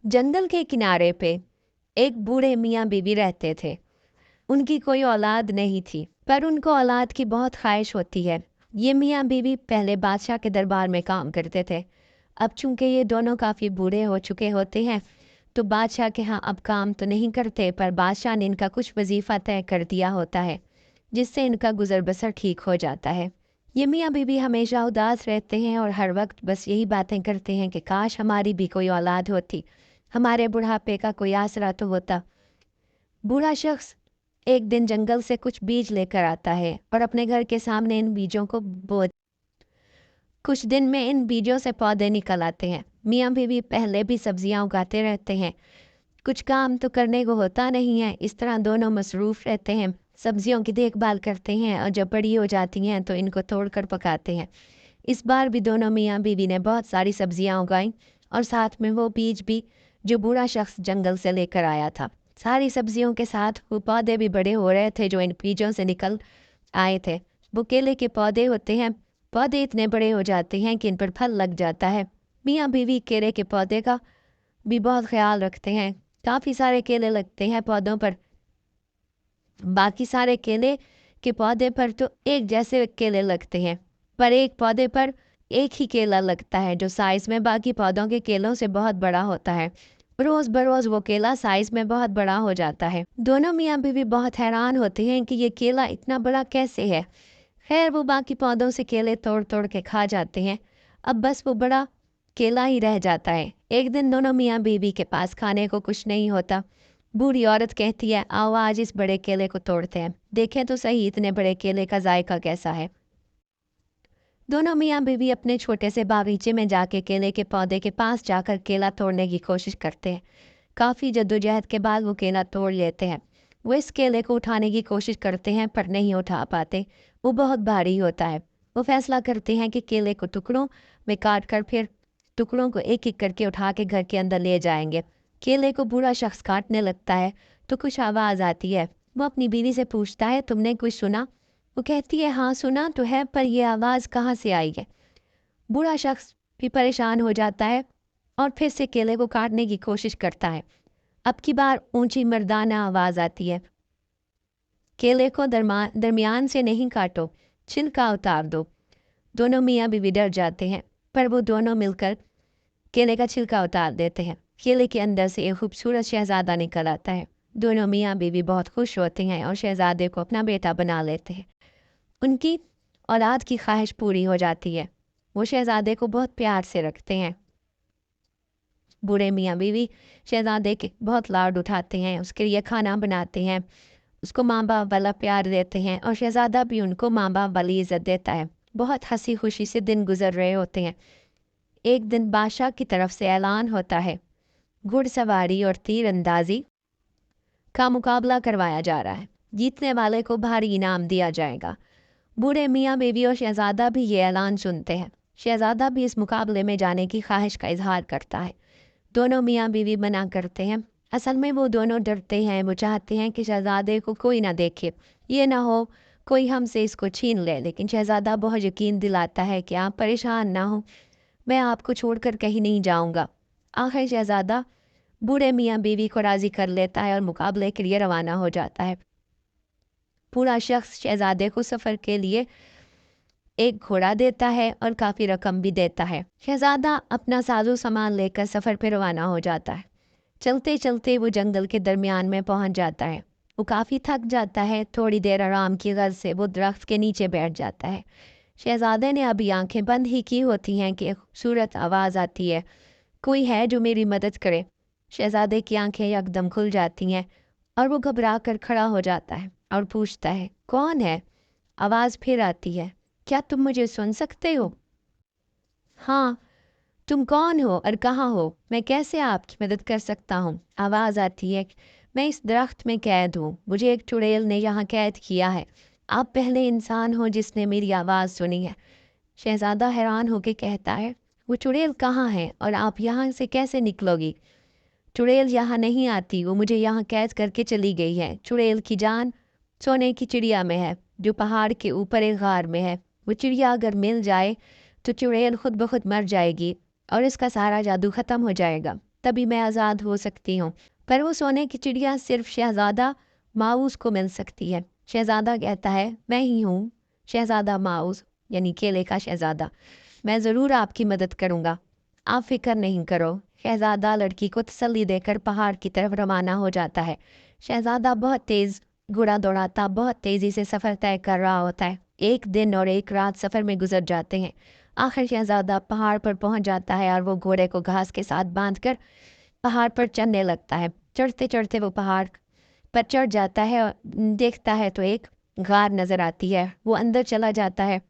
जंगल के किनारे पे एक बूढ़े मियाँ बीवी रहते थे। उनकी कोई औलाद नहीं थी, पर उनको औलाद की बहुत ख्वाहिश होती है। ये मियाँ बीवी पहले बादशाह के दरबार में काम करते थे। अब चूंकि ये दोनों काफ़ी बूढ़े हो चुके होते हैं, तो बादशाह के यहाँ अब काम तो नहीं करते, पर बादशाह ने इनका कुछ वजीफ़ा तय कर दिया होता है, जिससे इनका गुजर बसर ठीक हो जाता है। ये मियाँ बीवी हमेशा उदास रहते हैं और हर वक्त बस यही बातें करते हैं कि काश हमारी भी कोई औलाद होती, हमारे बुढ़ापे का कोई आसरा तो होता। बूढ़ा शख्स एक दिन जंगल से कुछ बीज लेकर आता है और अपने घर के सामने इन बीजों को बो कुछ दिन में इन बीजों से पौधे निकल आते हैं। मियाँ बीवी पहले भी सब्जियां उगाते रहते हैं, कुछ काम तो करने को होता नहीं है। इस तरह दोनों मसरूफ़ रहते हैं, सब्जियों की देखभाल करते हैं और जब बड़ी हो जाती हैं तो इनको तोड़कर पकाते हैं। इस बार भी दोनों मियाँ बीवी ने बहुत सारी सब्जियां उगाईं और साथ में वो बीज भी जो बूढ़ा शख्स जंगल से लेकर आया था। सारी सब्जियों के साथ वो पौधे भी बड़े हो रहे थे जो इन बीजों से निकल आए थे। वो केले के पौधे होते हैं, पौधे इतने बड़े हो जाते हैं कि इन पर फल लग जाता है। मियाँ बीवी केले के पौधे का भी बहुत ख्याल रखते हैं। काफ़ी सारे केले लगते हैं पौधों पर। बाकी सारे केले के पौधे पर तो एक जैसे केले लगते हैं, पर एक पौधे पर एक ही केला लगता है जो साइज़ में बाकी पौधों के केलों से बहुत बड़ा होता है। रोज़ बरोज़ वो केला साइज़ में बहुत बड़ा हो जाता है। दोनों मियाँ बीवी बहुत हैरान होते हैं कि ये केला इतना बड़ा कैसे है। खैर वो बाकी पौधों से केले तोड़ तोड़ के खा जाते हैं। अब बस वो बड़ा केला ही रह जाता है। एक दिन दोनों मियाँ बीवी के पास खाने को कुछ नहीं होता। बूढ़ी औरत कहती है, आओ आज इस बड़े केले को तोड़ते हैं, देखें तो सही इतने बड़े केले का जायका कैसा है। दोनों मियाँ बीवी अपने छोटे से बागीचे में जाके केले के पौधे के पास जाकर केला तोड़ने की कोशिश करते हैं। काफ़ी जद्दोजहद के बाद वो केला तोड़ लेते हैं। वो इस केले को उठाने की कोशिश करते हैं पर नहीं उठा पाते, वो बहुत भारी होता है। वो फैसला करते हैं कि केले को टुकड़ों में काट कर फिर टुकड़ों को एक एक करके उठा के घर के अंदर ले जाएंगे। केले को बूढ़ा शख्स काटने लगता है तो कुछ आवाज़ आती है। वो अपनी बीवी से पूछता है, तुमने कुछ सुना? वो कहती है, हाँ सुना तो है, पर यह आवाज़ कहाँ से आई है। बूढ़ा शख्स भी परेशान हो जाता है और फिर से केले को काटने की कोशिश करता है। अब की बार ऊंची मर्दाना आवाज़ आती है, केले को दरमियान से नहीं काटो, छिलका उतार दो। दोनों मियाँ बीवी डर जाते हैं, पर वो दोनों मिलकर केले का छिलका उतार देते हैं। केले के अंदर से एक खूबसूरत शहजादा निकल आता है। दोनों मियाँ बीवी बहुत खुश होते हैं और शहजादे को अपना बेटा बना लेते हैं। उनकी औलाद की ख्वाहिश पूरी हो जाती है। वो शहजादे को बहुत प्यार से रखते हैं। बूढ़े मियाँ बीवी शहजादे के बहुत लाड उठाते हैं, उसके लिए खाना बनाते हैं, उसको माँ बाप वाला प्यार देते हैं और शहजादा भी उनको माँ बाप वाली इज़्ज़त देता है। बहुत हंसी खुशी से दिन गुजर रहे होते हैं। एक दिन बादशाह की तरफ से ऐलान होता है, घुड़सवारी और तीर अंदाजी का मुकाबला करवाया जा रहा है, जीतने वाले को भारी इनाम दिया जाएगा। बूढ़े मियाँ बीवी और शहजादा भी ये ऐलान सुनते हैं। शहजादा भी इस मुकाबले में जाने की ख्वाहिश का इजहार करता है। दोनों मियाँ बीवी मना करते हैं। असल में वो दोनों डरते हैं, वो चाहते हैं कि शहजादे को कोई ना देखे, ये ना हो कोई हमसे इसको छीन ले। लेकिन शहजादा बहुत यकीन दिलाता है कि आप परेशान ना हो, मैं आपको छोड़कर कहीं नहीं जाऊंगा। आखिर शहजादा बूढ़े मियाँ बीवी को राज़ी कर लेता है और मुकाबले के लिए रवाना हो जाता है। बूढ़ा शख्स शहजादे को सफ़र के लिए एक घोड़ा देता है और काफ़ी रकम भी देता है। शहजादा अपना साजो सामान लेकर सफ़र पर रवाना हो जाता है। चलते चलते वो जंगल के दरमियान में पहुंच जाता है। वो काफ़ी थक जाता है। थोड़ी देर आराम की गर्ज से वो दरख्त के नीचे बैठ जाता है। शहजादे ने अभी आंखें बंद ही की होती हैं कि एक खूबसूरत आवाज़ आती है, कोई है जो मेरी मदद करे। शहजादे की आंखें यकदम खुल जाती हैं और वो घबरा कर खड़ा हो जाता है और पूछता है, कौन है? आवाज़ फिर आती है, क्या तुम मुझे सुन सकते हो? हाँ, तुम कौन हो और कहाँ हो? मैं कैसे आपकी मदद कर सकता हूँ? आवाज़ आती है, मैं इस दरख्त में कैद हूँ, मुझे एक चुड़ैल ने यहाँ कैद किया है। आप पहले इंसान हो जिसने मेरी आवाज़ सुनी है। शहजादा हैरान होकर कहता है, वो चुड़ैल कहाँ है और आप यहाँ से कैसे निकलोगी? चुड़ैल यहाँ नहीं आती, वो मुझे यहाँ कैद करके चली गई है। चुड़ैल की जान सोने की चिड़िया में है जो पहाड़ के ऊपर एक गार में है। वो चिड़िया अगर मिल जाए तो चुड़ैल खुद ब खुद मर जाएगी और इसका सारा जादू ख़त्म हो जाएगा। तभी मैं आज़ाद हो सकती हूँ। पर वो सोने की चिड़िया सिर्फ शहज़ादा माऊस को मिल सकती है। शहज़ादा कहता है, मैं ही हूँ शहज़ादा माऊस, यानी केले का शहज़ादा। मैं ज़रूर आपकी मदद करूँगा, आप फ़िक्र नहीं करो। शहज़ादा लड़की को तसल्ली देकर पहाड़ की तरफ रवाना हो जाता है। शहज़ादा बहुत तेज़ घोड़ा दौड़ाता बहुत तेज़ी से सफ़र तय कर रहा होता है। एक दिन और एक रात सफ़र में गुजर जाते हैं। आखिर शहज़ादा पहाड़ पर पहुंच जाता है और वो घोड़े को घास के साथ बांधकर पहाड़ पर चढ़ने लगता है। चढ़ते चढ़ते वो पहाड़ पर चढ़ जाता है और देखता है तो एक गार नज़र आती है। वो अंदर चला जाता है।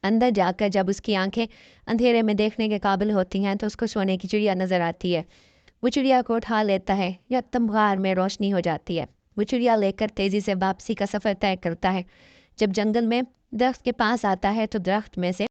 अंदर जाकर जब उसकी आंखें अंधेरे में देखने के काबिल होती हैं तो उसको सोने की चिड़िया नज़र आती है। वो चिड़िया को उठा लेता है। यकदम गार में रोशनी हो जाती है। वो चिड़िया लेकर तेज़ी से वापसी का सफ़र तय करता है। जब जंगल में दरख्त के पास आता है तो दरख्त में से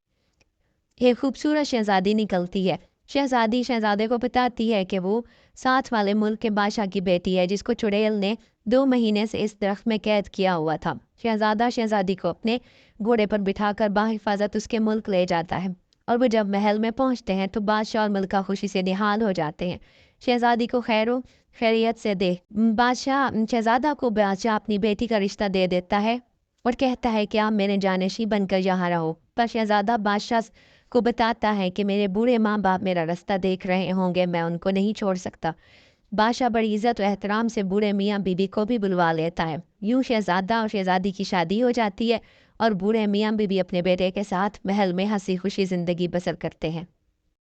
एक खूबसूरत शहज़ादी निकलती है। शहज़ादी शहज़ादे को बताती है कि वो साथ वाले मुल्क के बादशाह की बेटी है जिसको चुड़ैल ने 2 महीने से इस दरख्त में कैद किया हुआ था। शहज़ादा शहज़ादी को अपने घोड़े पर बिठाकर बाहिफाजत उसके मुल्क ले जाता है और वो जब महल में पहुंचते हैं तो बादशाह और मलका खुशी से निहाल हो जाते हैं। शहज़ादी को खैर खैरियत से दे बादशाह शहज़ादा को बादशाह अपनी बेटी का रिश्ता दे देता है और कहता है कि आप मेरे जानशी बनकर यहाँ रहो। पर शहज़ादा बादशाह को बताता है कि मेरे बूढ़े माँ बाप मेरा रास्ता देख रहे होंगे, मैं उनको नहीं छोड़ सकता। बादशाह बड़ी इज़्ज़त और एहतराम से बूढ़े मियाँ बीबी को भी बुलवा लेता है। यूँ शहज़ादा और शहज़ादी की शादी हो जाती है और बूढ़े मियाँ बीबी अपने बेटे के साथ महल में हंसी खुशी ज़िंदगी बसर करते हैं।